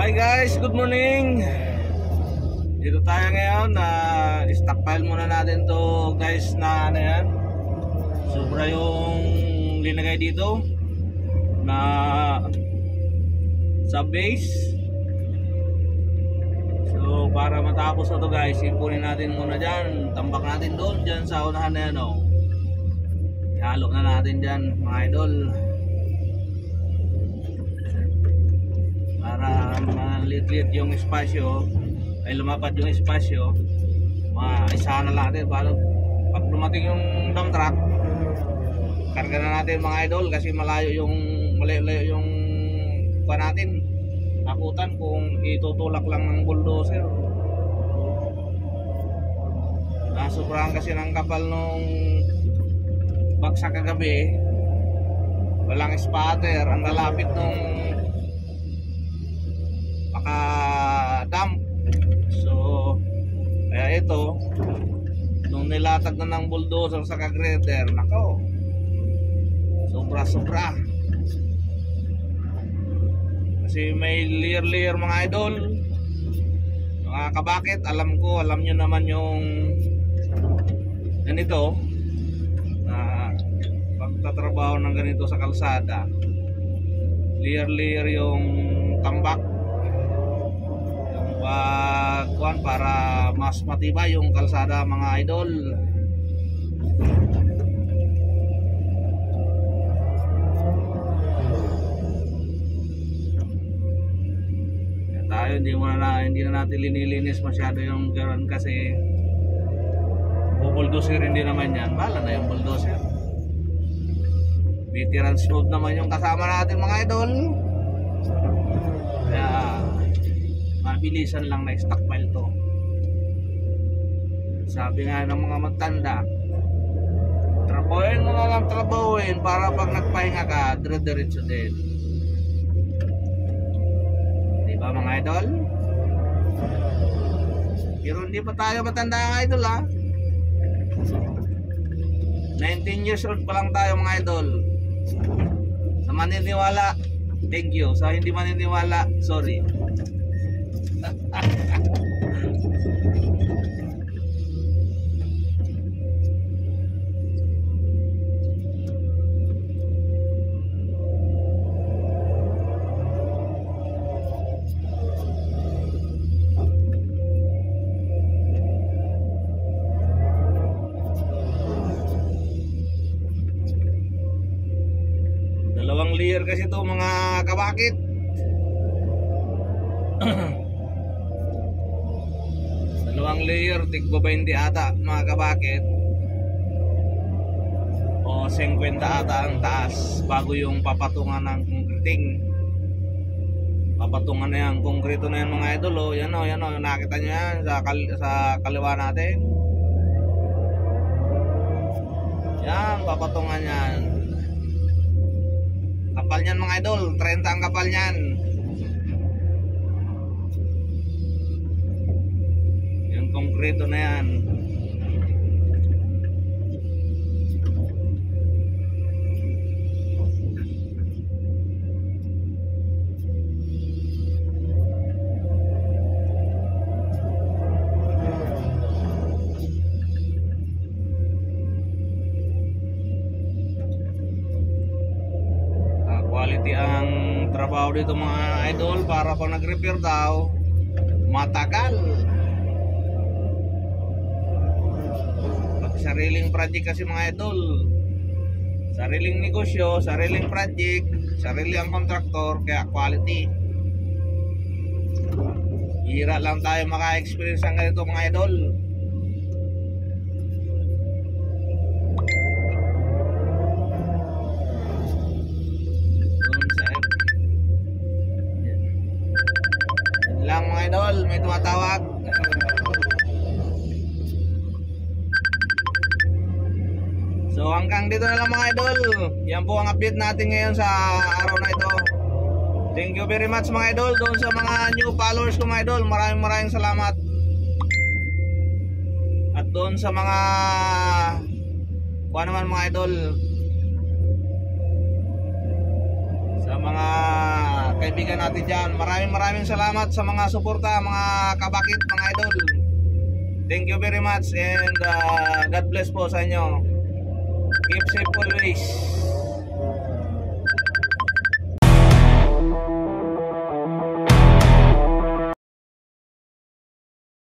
Hi guys, good morning. Dito tayo ngayon na stockpile muna natin to guys na ano yan. Sobra yung linagay dito na sa base. So para matapos na to guys, ipunin natin muna dyan. Tambak natin doon dyan sa unahan na yan oh. Ihalo na natin dyan mga idol. Para maliit-liit yung espasyo ay lumapad yung espasyo, maisa na natin para pag dumating yung dump truck karga na natin mga idol, kasi malayo yung pa natin takutan kung itutulak lang ng bulldozer. Sobrahan kasi ng kapal nung bagsak kagabi, walang spatter ang lalapit nung dump. So kaya ito nung nilatag na ng bulldozer sa kagreter, nako sobra kasi may layer mga idol, mga kabakit. Alam nyo naman yung ganito na pagtatrabaho ng ganito sa kalsada, layer yung tambak para mas matibay yung kalsada mga idol. Kaya tayo hindi na natin linilinis masyado yung garan kasi bulldozer hindi naman yan, bala na yung bulldozer. Veteran smooth naman yung kasama natin mga idol. Kaya mabilisan lang na stockpile to. Sabi nga ng mga matanda, trabahuin mo na lang trabahuin para pag nagpahinga ka, dire-diretso din. Diba mga idol? Pero hindi pa tayo matanda mga idol ha. 19 years old pa lang tayo mga idol. Sa maniniwala, thank you. Sa hindi maniniwala, sorry. Dalawang layer kasi ito mga kabakit. Dalawang layer, tigba 20 ata mga kabakit o 50 ata ang taas bago yung papatungan ng concreting. Papatungan na yan, konkreto na yan mga idol oh. Yan o, nakita nyo yan sa kaliwa natin. Yan, papatungan yan. Kapal nyan mga idol, 30 ang kapal nyan. Konkreto na yan. Quality ang trabaho dito mga idol, para pag nag-repair daw matagal. Sariling project kasi mga idol, sariling negosyo, sariling project, sarili ang kontraktor, kaya quality. Hira lang tayo maka-experience ng ganito mga idol. Yan lang mga idol, may tumatawag. So hanggang dito na lang mga idol. Yan po ang update natin ngayon sa araw na ito. Thank you very much mga idol. Doon sa mga new followers ko mga idol, maraming salamat. At doon sa mga kuha naman mga idol, sa mga kaibigan natin dyan. Maraming salamat sa mga suporta, mga kabakit, mga idol. Thank you very much and God bless po sa inyo. Keep safe always.